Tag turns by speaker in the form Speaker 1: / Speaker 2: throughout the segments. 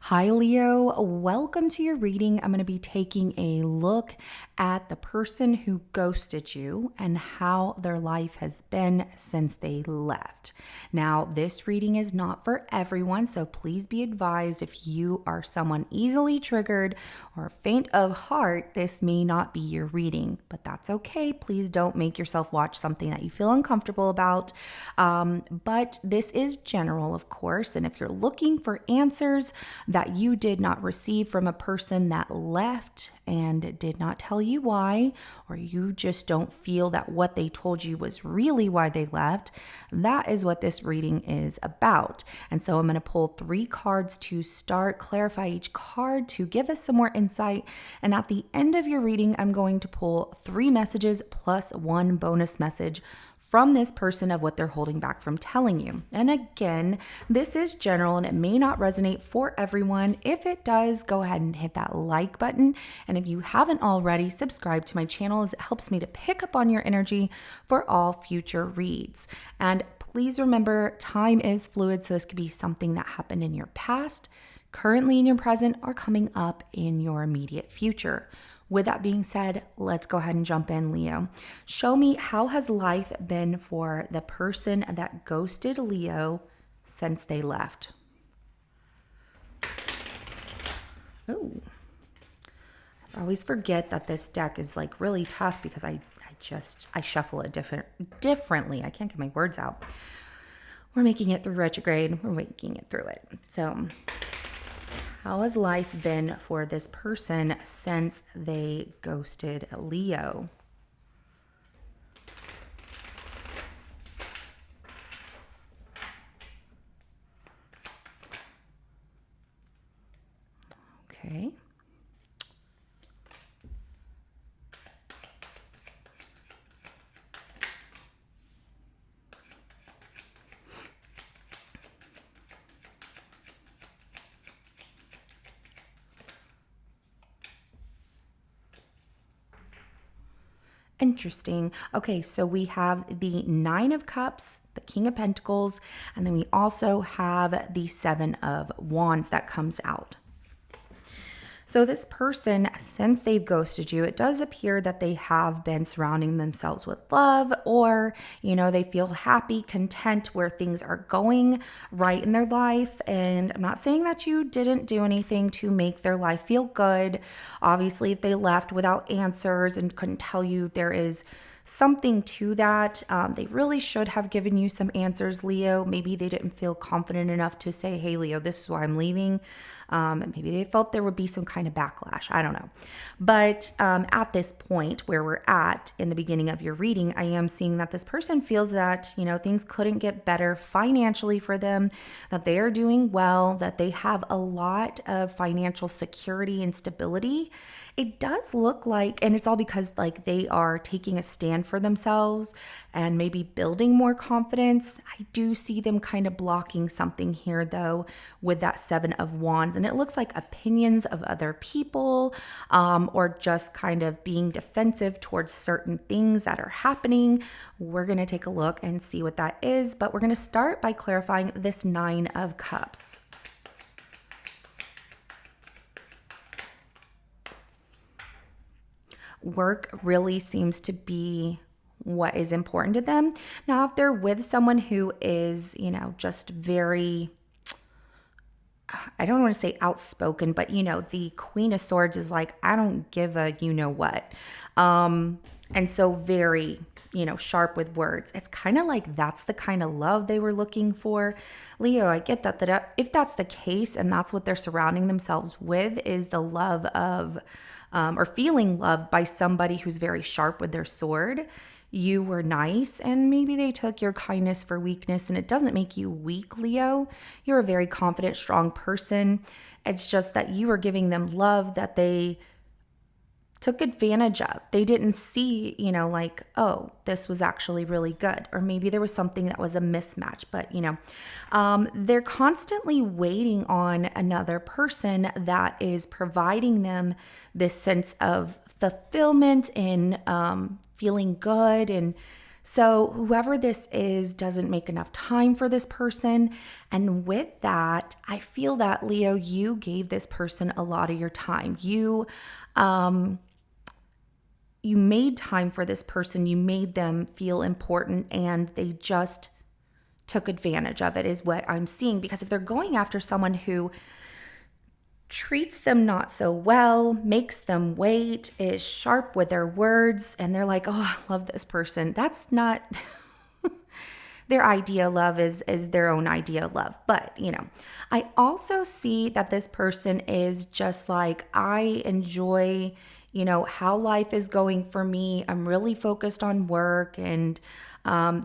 Speaker 1: Hi, Leo. Welcome to your reading. I'm going to be taking a look at the person who ghosted you and how their life has been since they left. Now, this reading is not for everyone, so please be advised if you are someone easily triggered or faint of heart, this may not be your reading, but that's okay. Please don't make yourself watch something that you feel uncomfortable about. But this is general, of course, and if you're looking for answers that you did not receive from a person that left and did not tell you why, or you just don't feel that what they told you was really why they left, that is what this reading is about. And so I'm going to pull 3 cards to start, clarify each card to give us some more insight. And at the end of your reading, I'm going to pull 3 messages plus 1 bonus message from this person of what they're holding back from telling you. And again, this is general and it may not resonate for everyone. If it does, go ahead and hit that like button. And if you haven't already, subscribe to my channel as it helps me to pick up on your energy for all future reads. And please remember, time is fluid, so this could be something that happened in your past, currently in your present, or coming up in your immediate future. With that being said, let's go ahead and jump in, Leo. Show me, how has life been for the person that ghosted Leo since they left? Oh, I always forget that this deck is like really tough because I shuffle it differently. I can't get my words out. We're making it through retrograde. We're making it through it. So how has life been for this person since they ghosted Leo? Okay. Interesting. Okay, so we have the 9 of Cups, the King of Pentacles, and then we also have the 7 of Wands that comes out. So this person, since they've ghosted you, it does appear that they have been surrounding themselves with love, or, they feel happy, content where things are going right in their life. And I'm not saying that you didn't do anything to make their life feel good. Obviously, if they left without answers and couldn't tell you, there is something to that. They really should have given you some answers, Leo. Maybe they didn't feel confident enough to say, hey, Leo, this is why I'm leaving. And maybe they felt there would be some kind of backlash. I don't know. But at this point where we're at in the beginning of your reading, I am seeing that this person feels that, things couldn't get better financially for them, that they are doing well, that they have a lot of financial security and stability. It does look like, and it's all because like they are taking a stand for themselves and maybe building more confidence. I do see them kind of blocking something here though with that 7 of Wands. And it looks like opinions of other people, or just kind of being defensive towards certain things that are happening. We're going to take a look and see what that is, but we're going to start by clarifying this 9 of Cups. Work really seems to be what is important to them. Now, if they're with someone who is, just very, I don't want to say outspoken, but the Queen of Swords is like, I don't give a what. And so very, sharp with words. It's kind of like that's the kind of love they were looking for. Leo, I get that if that's the case and that's what they're surrounding themselves with is the love of, or feeling loved by somebody who's very sharp with their sword. You were nice and maybe they took your kindness for weakness, and it doesn't make you weak, Leo. You're a very confident, strong person. It's just that you were giving them love that they took advantage of. They didn't see, like, oh, this was actually really good. Or maybe there was something that was a mismatch, but, they're constantly waiting on another person that is providing them this sense of fulfillment and feeling good and So, whoever this is doesn't make enough time for this person. And with that, I feel that, Leo, you gave this person a lot of your time. You made time for this person. You made them feel important, and they just took advantage of it, is what I'm seeing. Because if they're going after someone who treats them not so well, makes them wait, is sharp with their words, and they're like, oh, I love this person. That's not their idea of love is their own idea of love. But, I also see that this person is just like, I enjoy, how life is going for me. I'm really focused on work, and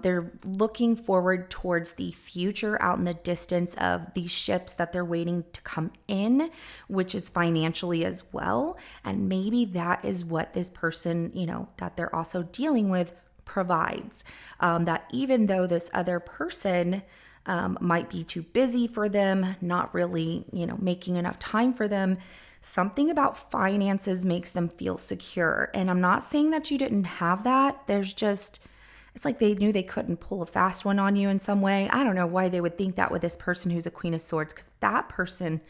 Speaker 1: they're looking forward towards the future out in the distance of these ships that they're waiting to come in, which is financially as well. And maybe that is what this person, that they're also dealing with provides. That even though this other person might be too busy for them, not really, making enough time for them, something about finances makes them feel secure. And I'm not saying that you didn't have that. It's like they knew they couldn't pull a fast one on you in some way. I don't know why they would think that with this person who's a Queen of Swords, because that person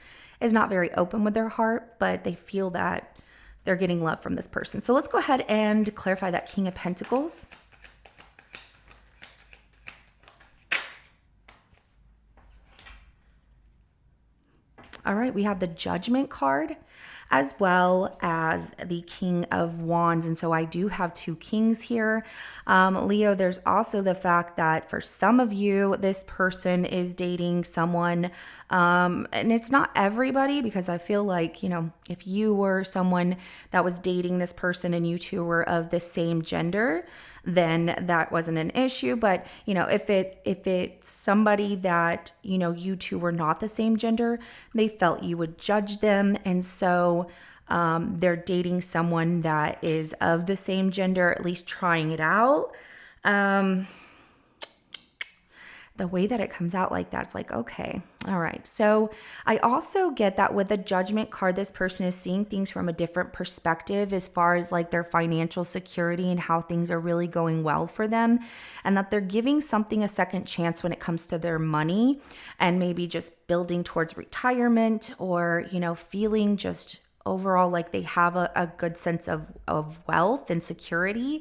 Speaker 1: is not very open with their heart, but they feel that they're getting love from this person. So let's go ahead and clarify that King of Pentacles. All right, we have the Judgment card as well as the King of Wands. And so I do have two kings here. Leo, there's also the fact that for some of you, this person is dating someone, and it's not everybody, because I feel like, if you were someone that was dating this person and you two were of the same gender, then that wasn't an issue. But, if it's somebody that, you two were not the same gender, they felt you would judge them. And so they're dating someone that is of the same gender, at least trying it out. The way that it comes out like that, it's like, okay, all right. So I also get that with the Judgment card, this person is seeing things from a different perspective as far as like their financial security and how things are really going well for them, and that they're giving something a second chance when it comes to their money, and maybe just building towards retirement, or, feeling just overall like they have a good sense of wealth and security,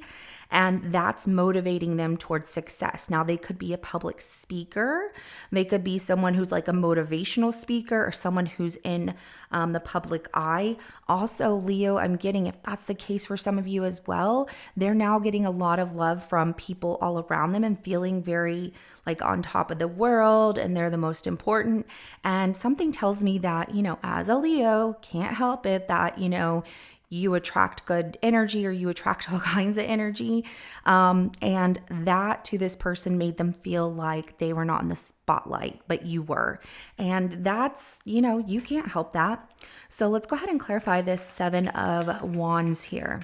Speaker 1: and that's motivating them towards success. Now, they could be a public speaker, they could be someone who's like a motivational speaker, or someone who's in the public eye. Also, Leo, I'm getting, if that's the case for some of you as well, they're now getting a lot of love from people all around them and feeling very like on top of the world, and they're the most important. And something tells me that, as a Leo, can't help it that, you attract good energy, or you attract all kinds of energy. And that to this person made them feel like they were not in the spotlight, but you were. And that's, you can't help that. So let's go ahead and clarify this Seven of Wands here.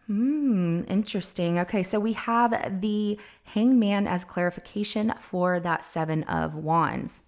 Speaker 1: Interesting. Okay, so we have the Hangman as clarification for that Seven of Wands.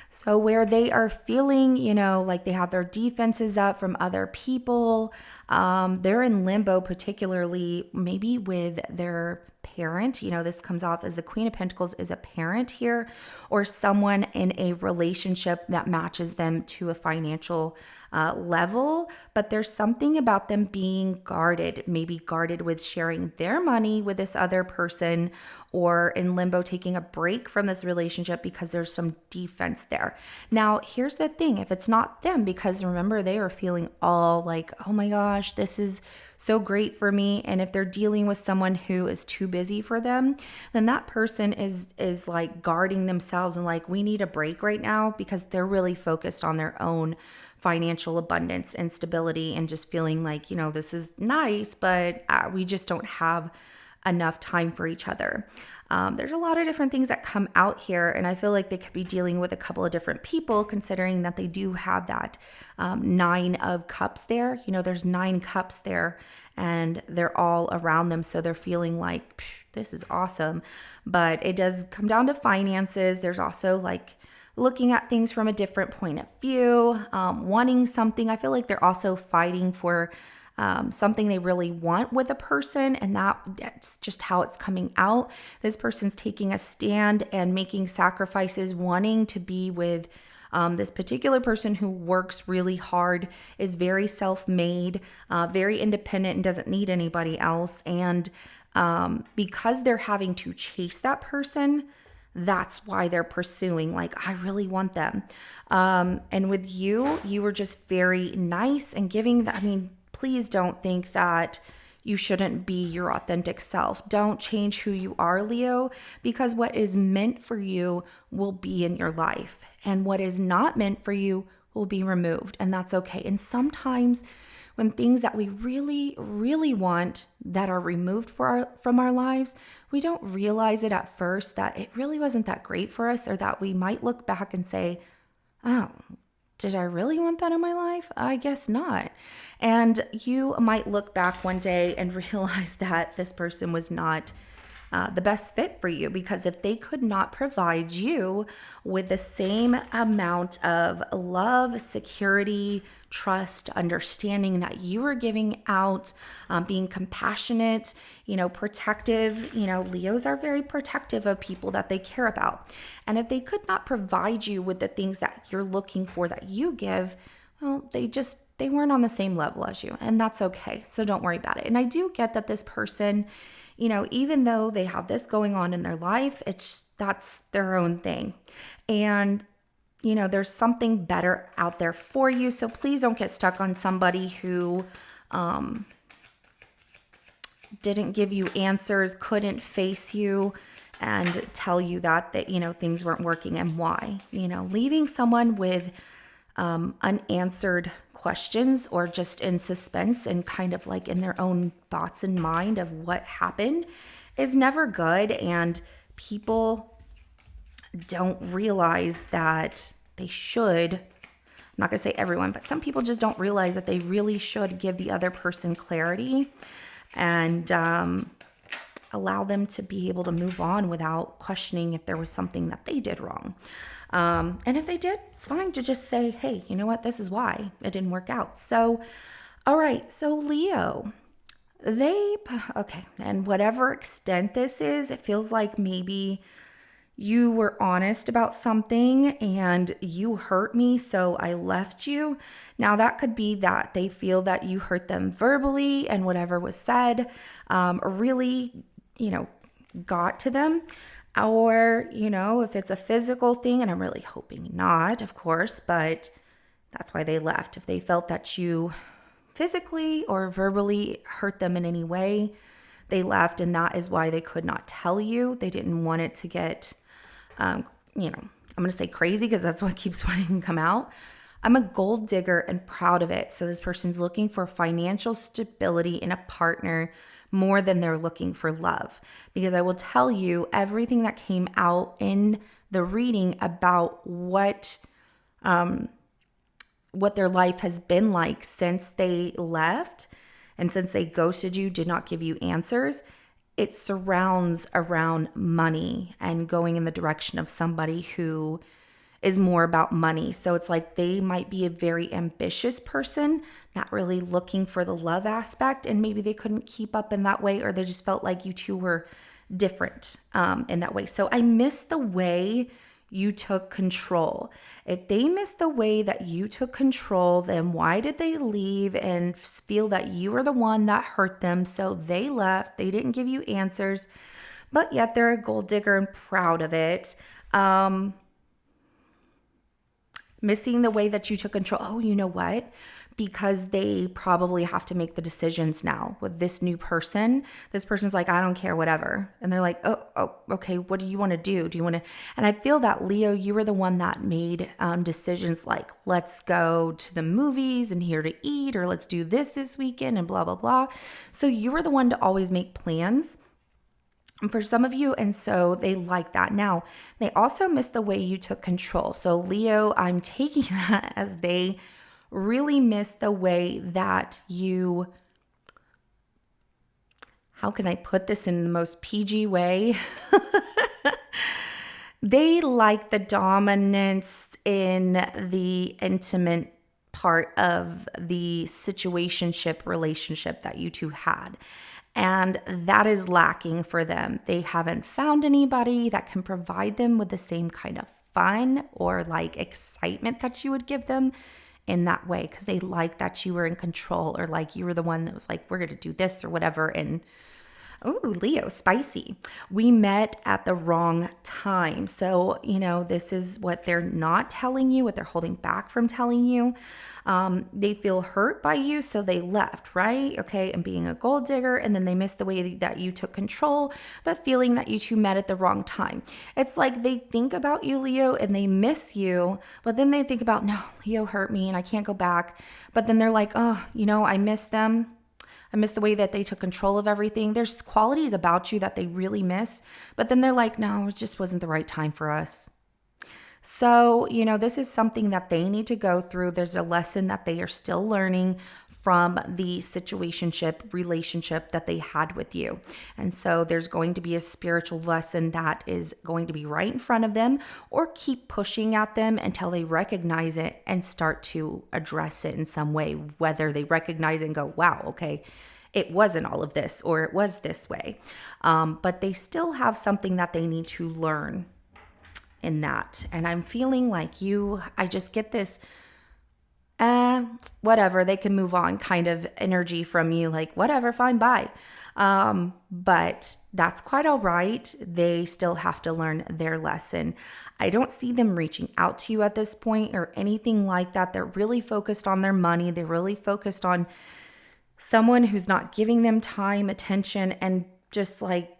Speaker 1: So where they are feeling, like they have their defenses up from other people, they're in limbo, particularly maybe with their parent. This comes off as the Queen of Pentacles is a parent here, or someone in a relationship that matches them to a financial level. But there's something about them being guarded, maybe guarded with sharing their money with this other person, or in limbo taking a break from this relationship because there's some defense there. Now, here's the thing. If it's not them, because remember, they are feeling all like, oh my gosh, this is so great for me. And if they're dealing with someone who is too busy for them, then that person is like guarding themselves and like, we need a break right now, because they're really focused on their own financial abundance and stability, and just feeling like, this is nice, but we just don't have enough time for each other. There's a lot of different things that come out here, and I feel like they could be dealing with a couple of different people, considering that they do have that Nine of Cups there. There's 9 cups there, and they're all around them, so they're feeling like, this is awesome. But it does come down to finances. There's also like looking at things from a different point of view, wanting something. I feel like they're also fighting for something they really want with a person, and that's just how it's coming out. This person's taking a stand and making sacrifices, wanting to be with this particular person who works really hard, is very self-made, very independent, and doesn't need anybody else. And because they're having to chase that person, that's why they're pursuing, like, I really want them. And with you, you were just very nice and giving that. I mean, please don't think that you shouldn't be your authentic self. Don't change who you are, Leo, because what is meant for you will be in your life, and what is not meant for you will be removed, and that's okay. And sometimes when things that we really, really want that are removed from our lives, we don't realize it at first that it really wasn't that great for us, or that we might look back and say, oh, did I really want that in my life? I guess not. And you might look back one day and realize that this person was not the best fit for you, because if they could not provide you with the same amount of love, security, trust, understanding that you were giving out, being compassionate, protective, Leos are very protective of people that they care about. And if they could not provide you with the things that you're looking for that you give, well, they weren't on the same level as you, and that's okay. So don't worry about it. And I do get that this person, even though they have this going on in their life, that's their own thing. And, there's something better out there for you. So please don't get stuck on somebody who didn't give you answers, couldn't face you and tell you that things weren't working and why. Leaving someone with unanswered questions, or just in suspense and kind of like in their own thoughts and mind of what happened, is never good. And people don't realize that they should, I'm not going to say everyone, but some people just don't realize that they really should give the other person clarity and allow them to be able to move on without questioning if there was something that they did wrong. And if they did, it's fine to just say, hey, you know what? This is why it didn't work out. So, all right. So Leo, okay. And whatever extent this is, it feels like maybe you were honest about something and you hurt me, so I left you. Now that could be that they feel that you hurt them verbally and whatever was said, really, got to them. Or, if it's a physical thing, and I'm really hoping not, of course, but that's why they left. If they felt that you physically or verbally hurt them in any way, they left, and that is why they could not tell you. They didn't want it to get, I'm going to say crazy, because that's what keeps wanting to come out. I'm a gold digger and proud of it. So this person's looking for financial stability in a partner more than they're looking for love. Because I will tell you, everything that came out in the reading about what their life has been like since they left and since they ghosted you, did not give you answers, it surrounds around money and going in the direction of somebody who is more about money. So it's like they might be a very ambitious person, not really looking for the love aspect, and maybe they couldn't keep up in that way, or they just felt like you two were different in that way. So I miss the way you took control. If they miss the way that you took control, then why did they leave and feel that you were the one that hurt them? So they left. They didn't give you answers, but yet they're a gold digger and proud of it. Missing the way that you took control. Oh, you know what? Because they probably have to make the decisions now with this new person. This person's like, I don't care, whatever. And they're like, oh, okay, what do you want to do? Do you want to? And I feel that, Leo, you were the one that made decisions like, let's go to the movies and here to eat, or let's do this weekend and blah, blah, blah. So you were the one to always make plans for some of you, and so they like that. Now, they also miss the way you took control. So Leo, I'm taking that as they really miss the way that you, how can I put this in the most PG way? They like the dominance in the intimate part of the situationship relationship that you two had. And that is lacking for them. They haven't found anybody that can provide them with the same kind of fun or like excitement that you would give them in that way, because they like that you were in control, or like you were the one that was like, we're going to do this or whatever. And oh, Leo, spicy. We met at the wrong time. So, this is what they're not telling you, what they're holding back from telling you. They feel hurt by you, so they left, right? Okay, and being a gold digger, and then they missed the way that you took control, but feeling that you two met at the wrong time. It's like they think about you, Leo, and they miss you, but then they think about, no, Leo hurt me and I can't go back. But then they're like, oh, I miss them. I miss the way that they took control of everything. There's qualities about you that they really miss, but then they're like, no, it just wasn't the right time for us. So, this is something that they need to go through. There's a lesson that they are still learning from the situationship relationship that they had with you. And so there's going to be a spiritual lesson that is going to be right in front of them, or keep pushing at them until they recognize it and start to address it in some way, whether they recognize it and go, wow, okay, it wasn't all of this, or it was this way. But they still have something that they need to learn in that. And I'm feeling like I just get this whatever, they can move on kind of energy from you, like whatever, fine, bye. But that's quite all right. They still have to learn their lesson. I don't see them reaching out to you at this point or anything like that. They're really focused on their money. They're really focused on someone who's not giving them time, attention, and just like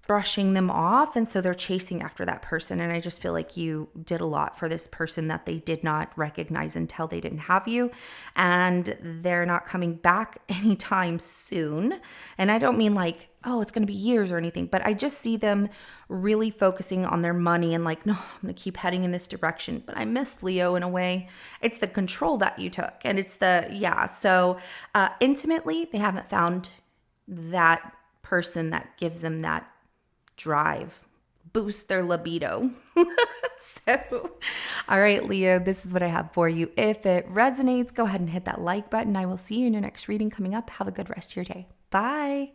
Speaker 1: brushing them off. And so they're chasing after that person. And I just feel like you did a lot for this person that they did not recognize until they didn't have you. And they're not coming back anytime soon. And I don't mean like, oh, it's going to be years or anything, but I just see them really focusing on their money and like, no, I'm going to keep heading in this direction. But I miss Leo in a way. It's the control that you took. And it's so intimately, they haven't found that person that gives them that drive, boost their libido. So, all right, Leo, this is what I have for you. If it resonates, go ahead and hit that like button. I will see you in your next reading coming up. Have a good rest of your day. Bye.